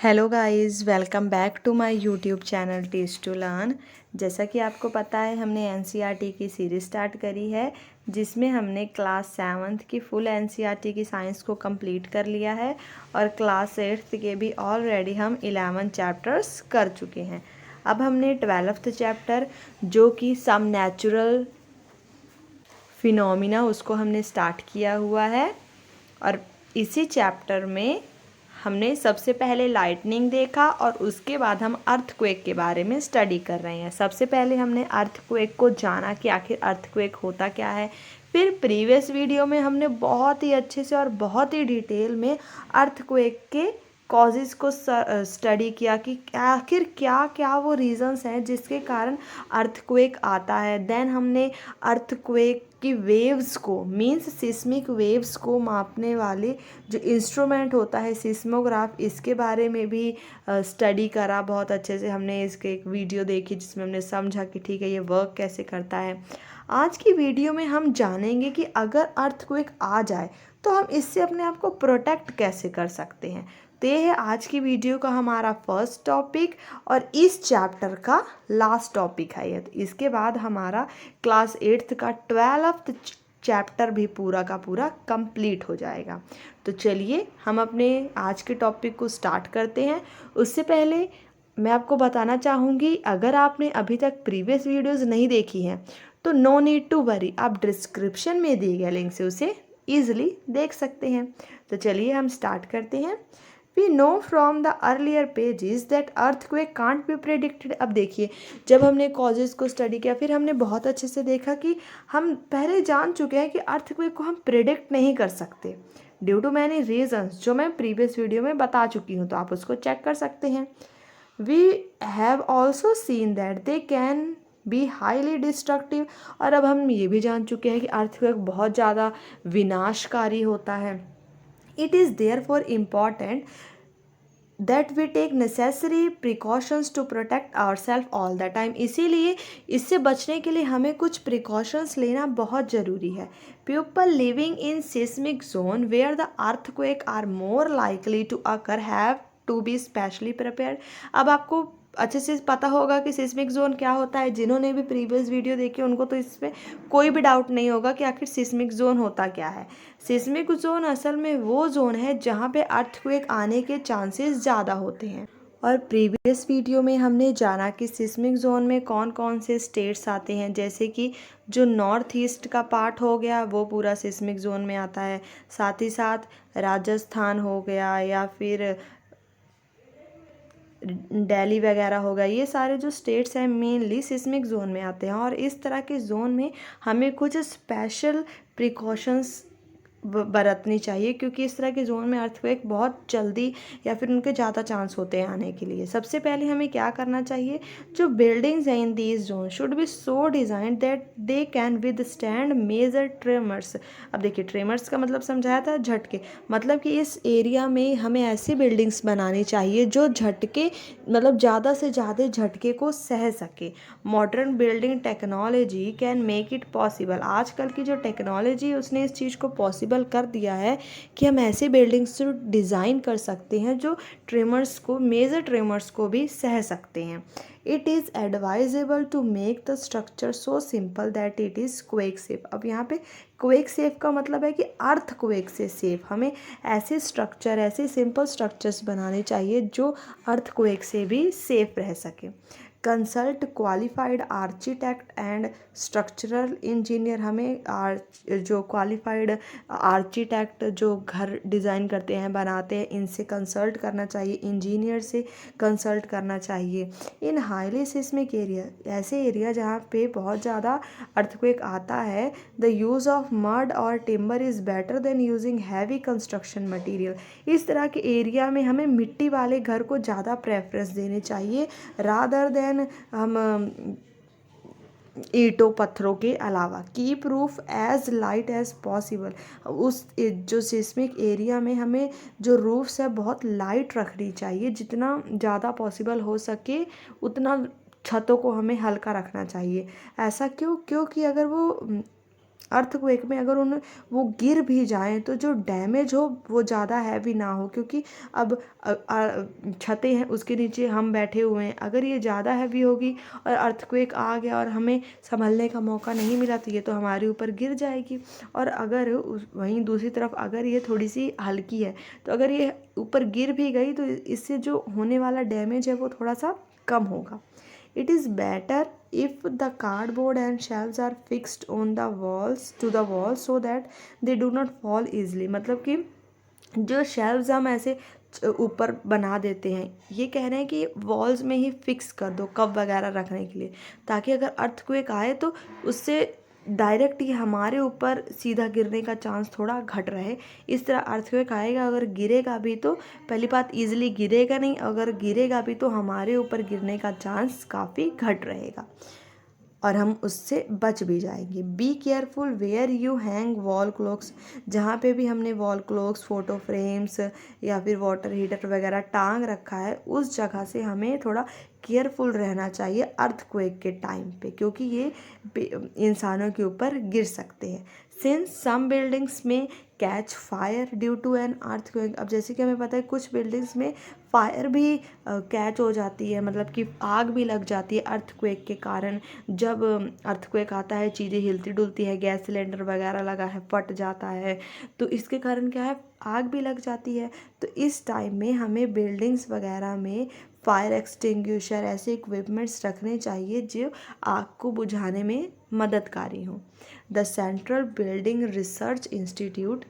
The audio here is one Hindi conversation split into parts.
Hello guys, welcome back to my YouTube channel test to learn. जैसा कि आपको पता है, हमने एनसीईआरटी की सीरीज़ स्टार्ट करी है जिसमें हमने क्लास 7th की फुल एनसीईआरटी की साइंस को कंप्लीट कर लिया है और क्लास 8th के भी ऑलरेडी हम 11 चैप्टर्स कर चुके हैं। अब हमने 12th चैप्टर जो कि सम नेचुरल फिनोमिना उसको हमने स्टार्ट किया हुआ है और इसी चैप्टर में हमने सबसे पहले लाइटनिंग देखा और उसके बाद हम अर्थक्वेक के बारे में स्टडी कर रहे हैं। सबसे पहले हमने अर्थक्वेक को जाना कि आखिर अर्थक्वेक होता क्या है। फिर प्रीवियस वीडियो में हमने बहुत ही अच्छे से और बहुत ही डिटेल में अर्थक्वेक के कॉजेज़ को स्टडी किया कि आखिर क्या क्या वो रीज़न्स हैं जिसके कारण अर्थक्वेक आता है। देन हमने अर्थक्वेक की वेव्स को मींस सिस्मिक वेव्स को मापने वाले जो इंस्ट्रूमेंट होता है सिस्मोग्राफ, इसके बारे में भी स्टडी करा बहुत अच्छे से। हमने इसके एक वीडियो देखी जिसमें हमने समझा कि ठीक है ये वर्क कैसे करता है। आज की वीडियो में हम जानेंगे कि अगर अर्थक्वेक आ जाए तो हम इससे अपने आप को प्रोटेक्ट कैसे कर सकते हैं। तो ये है आज की वीडियो का हमारा फर्स्ट टॉपिक और इस चैप्टर का लास्ट टॉपिक है ये। तो इसके बाद हमारा क्लास 8th का 12th चैप्टर भी पूरा का पूरा कंप्लीट हो जाएगा। तो चलिए हम अपने आज के टॉपिक को स्टार्ट करते हैं। उससे पहले मैं आपको बताना चाहूँगी, अगर आपने अभी तक प्रीवियस वीडियोज़ नहीं देखी हैं तो नो नीड टू वरी, आप डिस्क्रिप्शन में दिए गए लिंक से उसे ईजिली देख सकते हैं। तो चलिए हम स्टार्ट करते हैं। We know from the earlier pages that earthquake can't be predicted। अब देखिए, जब हमने कॉजेज़ को स्टडी किया फिर हमने बहुत अच्छे से देखा कि हम पहले जान चुके हैं कि अर्थक्वेक को हम प्रिडिक्ट नहीं कर सकते ड्यू टू मैनी रीजंस, जो मैं प्रीवियस वीडियो में बता चुकी हूँ, तो आप उसको चेक कर सकते हैं। We have also seen that they can be highly destructive, और अब हम ये भी जान चुके हैं कि अर्थक्वेक बहुत ज़्यादा विनाशकारी होता है। It is therefore important that we take necessary precautions to protect ourselves all the time। इसीलिए इससे बचने के लिए हमें कुछ precautions लेना बहुत ज़रूरी है। People living in seismic zone where the earthquake are more likely to occur have to be specially prepared। अब आपको अच्छे से पता होगा कि सिस्मिक जोन क्या होता है। जिन्होंने भी प्रीवियस वीडियो देखी उनको तो इसमें कोई भी डाउट नहीं होगा कि आखिर सिस्मिक जोन होता क्या है। सिस्मिक जोन असल में वो जोन है जहाँ पे अर्थक्वेक आने के चांसेस ज़्यादा होते हैं। और प्रीवियस वीडियो में हमने जाना कि सिस्मिक जोन में कौन कौन से स्टेट्स आते हैं, जैसे कि जो नॉर्थ ईस्ट का पार्ट हो गया वो पूरा सिस्मिक जोन में आता है। साथ ही साथ राजस्थान हो गया या फिर दिल्ली वगैरह होगा, ये सारे जो स्टेट्स हैं मेनली सिस्मिक जोन में आते हैं। और इस तरह के जोन में हमें कुछ स्पेशल प्रिकॉशंस बरतनी चाहिए, क्योंकि इस तरह के जोन में अर्थक्वेक बहुत जल्दी या फिर उनके ज़्यादा चांस होते हैं आने के लिए। सबसे पहले हमें क्या करना चाहिए, जो बिल्डिंग्स हैं in these zone should be so design that they can withstand major tremors. अब देखिए, ट्रेमर्स का मतलब समझाया था झटके, मतलब कि इस एरिया में हमें ऐसी बिल्डिंग्स बनानी चाहिए जो झटके मतलब ज़्यादा से ज़्यादा झटके को सह सके। Modern building technology can make it possible. आजकल की जो टेक्नोलॉजी है उसने इस चीज़ को पॉसिबल कर दिया है कि हम ऐसे बिल्डिंग्स डिज़ाइन कर सकते हैं जो ट्रेमर्स को, मेजर ट्रेमर्स को भी सह सकते हैं। It is advisable to make the structure so simple that it is quake safe. अब यहाँ पे क्वेक सेफ का मतलब है कि अर्थ क्वेक से सेफ। हमें ऐसे स्ट्रक्चर, ऐसे सिंपल स्ट्रक्चर्स बनाने चाहिए जो अर्थ क्वेक से भी सेफ रह सके। Consult qualified architect and structural engineer. हमें जो क्वालिफाइड आर्किटेक्ट जो घर डिज़ाइन करते हैं, बनाते हैं, इनसे कंसल्ट करना चाहिए, इंजीनियर से कंसल्ट करना चाहिए। इन हाईली सिस्मिक एरिया, ऐसे एरिया जहाँ पे बहुत ज़्यादा अर्थक्वेक आता है, द यूज़ ऑफ मड और timber is better than using heavy construction material. इस तरह के एरिया में हमें मिट्टी वाले घर को ज़्यादा प्रेफरेंस देनी चाहिए रादर देन हम ईंटों पत्थरों के अलावा। Keep roof as light as possible. उस जो सिस्मिक एरिया में हमें जो रूफ्स है बहुत लाइट रखनी चाहिए, जितना ज़्यादा पॉसिबल हो सके उतना छतों को हमें हल्का रखना चाहिए। ऐसा क्यों? क्योंकि अगर वो अर्थक्वेक में अगर वो गिर भी जाएं तो जो डैमेज हो वो ज़्यादा हैवी ना हो, क्योंकि अब छतें हैं, उसके नीचे हम बैठे हुए हैं, अगर ये ज़्यादा हैवी होगी और अर्थक्वेक आ गया और हमें संभलने का मौका नहीं मिला तो ये तो हमारे ऊपर गिर जाएगी। और अगर वहीं दूसरी तरफ अगर ये थोड़ी सी हल्की है तो अगर ये ऊपर गिर भी गई तो इससे जो होने वाला डैमेज है वो थोड़ा सा कम होगा। It is better if the cardboard and shelves are fixed on the walls so that they do not fall easily। मतलब कि जो शेल्व्स हम ऐसे ऊपर बना देते हैं, ये कह रहे हैं कि वॉल्स में ही फिक्स कर दो कप वगैरह रखने के लिए, ताकि अगर अर्थक्वेक आए तो उससे डायरेक्ट ही हमारे ऊपर सीधा गिरने का चांस थोड़ा घट रहे। इस तरह अर्थक्वेक आएगा, अगर गिरेगा भी तो पहली बात ईजिली गिरेगा नहीं, अगर गिरेगा भी तो हमारे ऊपर गिरने का चांस काफ़ी घट रहेगा और हम उससे बच भी जाएंगे। Be careful where you hang wall clocks. जहाँ पे भी हमने वॉल क्लॉक्स, फ़ोटो फ्रेम्स या फिर वाटर हीटर वगैरह टांग रखा है, उस जगह से हमें थोड़ा केयरफुल रहना चाहिए अर्थक्वेक के टाइम पे, क्योंकि ये इंसानों के ऊपर गिर सकते हैं। सिंस सम बिल्डिंग्स में catch fire due to an earthquake. अब जैसे कि हमें पता है कुछ बिल्डिंग्स में फायर भी कैच हो जाती है, मतलब कि आग भी लग जाती है अर्थक्वेक के कारण। जब अर्थक्वेक आता है चीज़ें हिलती डुलती है, गैस सिलेंडर वगैरह लगा है फट जाता है, तो इसके कारण क्या है, आग भी लग जाती है। तो इस टाइम में हमें बिल्डिंग्स वगैरह में फायर एक्सटिंग्विशर ऐसे इक्विपमेंट्स रखने चाहिए जो आग को बुझाने में मददगारी हों। The central building research institute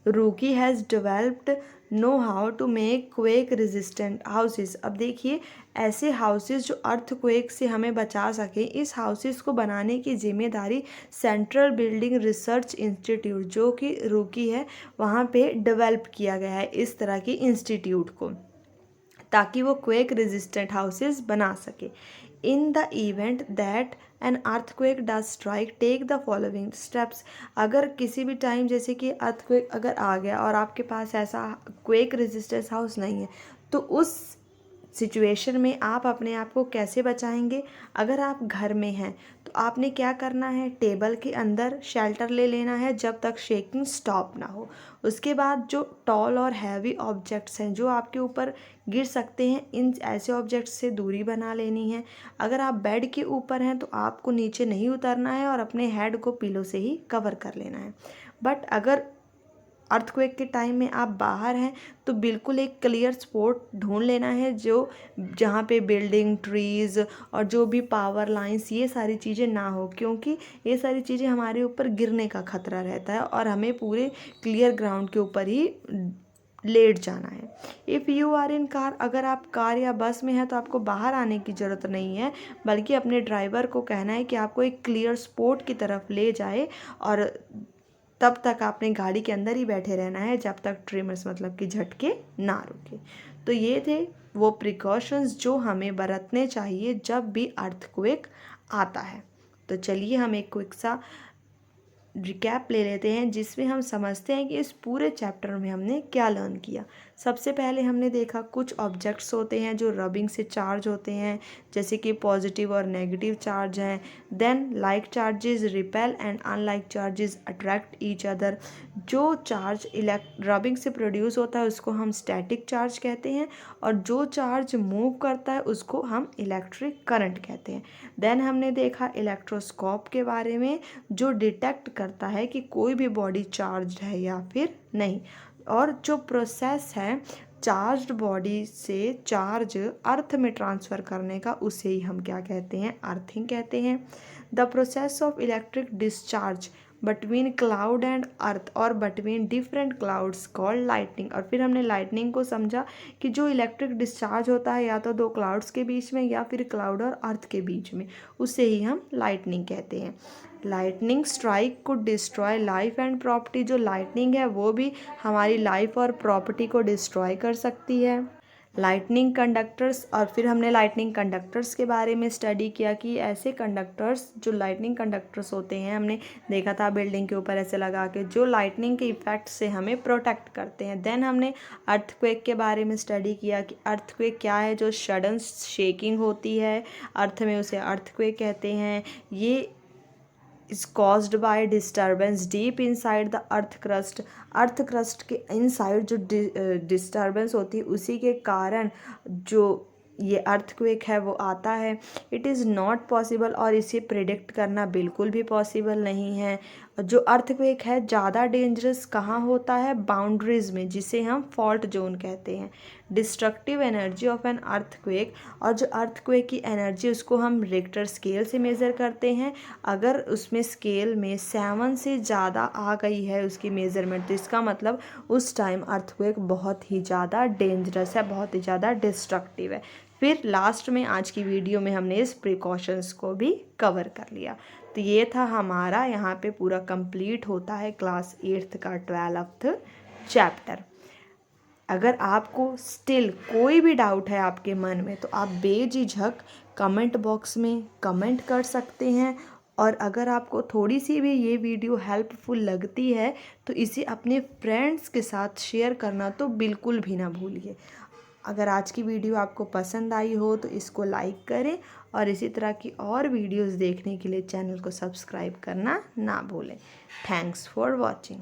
Roorkee has developed know how to make quake resistant houses. अब देखिए, ऐसे हाउसेस जो अर्थक्वेक से हमें बचा सके, इस हाउसेस को बनाने की जिम्मेदारी सेंट्रल बिल्डिंग रिसर्च इंस्टीट्यूट जो कि रूकी है वहाँ पे डेवलप किया गया है इस तरह की इंस्टीट्यूट को, ताकि वो क्वेक रेजिस्टेंट हाउसेस बना सके। In the event that an earthquake does strike take the following steps. अगर किसी भी टाइम जैसे कि अर्थक्वेक अगर आ गया और आपके पास ऐसा क्वेक रेजिस्टेंस हाउस नहीं है, तो उस सिचुएशन में आप अपने आप को कैसे बचाएंगे। अगर आप घर में हैं तो आपने क्या करना है, टेबल के अंदर शेल्टर ले लेना है जब तक शेकिंग स्टॉप ना हो। उसके बाद जो टॉल और हैवी ऑब्जेक्ट्स हैं जो आपके ऊपर गिर सकते हैं, इन ऐसे ऑब्जेक्ट्स से दूरी बना लेनी है। अगर आप बेड के ऊपर हैं तो आपको नीचे नहीं उतरना है और अपने हेड को पिलो से ही कवर कर लेना है। बट अगर अर्थक्वेक के टाइम में आप बाहर हैं तो बिल्कुल एक क्लियर स्पॉट ढूंढ लेना है जो जहाँ पे बिल्डिंग, ट्रीज़ और जो भी पावर लाइंस ये सारी चीज़ें ना हो, क्योंकि ये सारी चीज़ें हमारे ऊपर गिरने का खतरा रहता है और हमें पूरे क्लियर ग्राउंड के ऊपर ही लेट जाना है। If you are in car, अगर आप कार या बस में हैं तो आपको बाहर आने की ज़रूरत नहीं है, बल्कि अपने ड्राइवर को कहना है कि आपको एक क्लियर स्पॉट की तरफ ले जाए और तब तक आपने गाड़ी के अंदर ही बैठे रहना है जब तक ट्रिमर्स मतलब कि झटके ना रुके। तो ये थे वो प्रिकॉशंस जो हमें बरतने चाहिए जब भी अर्थक्वेक आता है। तो चलिए हम एक क्विक सा रिकैप ले लेते हैं जिसमें हम समझते हैं कि इस पूरे चैप्टर में हमने क्या लर्न किया। सबसे पहले हमने देखा कुछ ऑब्जेक्ट्स होते हैं जो रबिंग से चार्ज होते हैं, जैसे कि पॉजिटिव और नेगेटिव चार्ज हैं। Then like charges repel and unlike charges attract each other. जो चार्ज रबिंग से प्रोड्यूस होता है उसको हम स्टैटिक चार्ज कहते हैं और जो चार्ज मूव करता है उसको हम इलेक्ट्रिक करंट कहते हैं। देन हमने देखा इलेक्ट्रोस्कोप के बारे में जो डिटेक्ट करता है कि कोई भी बॉडी चार्ज है या फिर नहीं, और जो प्रोसेस है चार्ज्ड बॉडी से चार्ज अर्थ में ट्रांसफ़र करने का, उसे ही हम क्या कहते हैं, अर्थिंग कहते हैं। The process of electric discharge between cloud and earth और between different clouds called lightning. और फिर हमने लाइटनिंग को समझा कि जो इलेक्ट्रिक डिस्चार्ज होता है या तो दो क्लाउड्स के बीच में या फिर क्लाउड और अर्थ के बीच में, उसे ही हम लाइटनिंग कहते हैं। लाइटनिंग स्ट्राइक को डिस्ट्रॉय लाइफ एंड प्रॉपर्टी। जो लाइटनिंग है वो भी हमारी लाइफ और प्रॉपर्टी को डिस्ट्रॉय कर सकती है। लाइटनिंग कंडक्टर्स, और फिर हमने लाइटनिंग कंडक्टर्स के बारे में स्टडी किया कि ऐसे कंडक्टर्स जो लाइटनिंग कंडक्टर्स होते हैं, हमने देखा था बिल्डिंग के ऊपर ऐसे लगा के, जो लाइटनिंग के इफेक्ट से हमें प्रोटेक्ट करते हैं। देन हमने अर्थक्वेक के बारे में स्टडी किया कि अर्थक्वेक क्या है, जो सडन शेकिंग होती है अर्थ में, उसे अर्थक्वेक कहते हैं। ये is caused by disturbance deep inside the earth crust. Earth crust के इनसाइड जो डिस्टर्बेंस होती है उसी के कारण जो ये अर्थक्वेक है वो आता है। इट इज़ नॉट पॉसिबल, और इसे प्रिडिक्ट करना बिल्कुल भी पॉसिबल नहीं है। जो अर्थक्वेक है ज़्यादा डेंजरस कहाँ होता है? बाउंड्रीज में, जिसे हम फॉल्ट जोन कहते हैं। Destructive energy of an earthquake, और जो अर्थक्वेक की एनर्जी उसको हम रिक्टर स्केल से मेज़र करते हैं। अगर उसमें स्केल में 7 से ज़्यादा आ गई है उसकी मेज़रमेंट, तो इसका मतलब उस टाइम अर्थक्वेक बहुत ही ज़्यादा डेंजरस है, बहुत ही ज़्यादा डिस्ट्रक्टिव है। फिर लास्ट में आज की वीडियो में हमने इस प्रिकॉशंस को भी कवर कर लिया। तो ये था हमारा, यहाँ पे पूरा कंप्लीट होता है क्लास 8th का 12th चैप्टर। अगर आपको स्टिल कोई भी डाउट है आपके मन में, तो आप बेझिझक कमेंट बॉक्स में कमेंट कर सकते हैं। और अगर आपको थोड़ी सी भी ये वीडियो हेल्पफुल लगती है तो इसे अपने फ्रेंड्स के साथ शेयर करना तो बिल्कुल भी ना भूलिए। अगर आज की वीडियो आपको पसंद आई हो तो इसको लाइक करें, और इसी तरह की और वीडियोस देखने के लिए चैनल को सब्सक्राइब करना ना भूलें। Thanks for watching.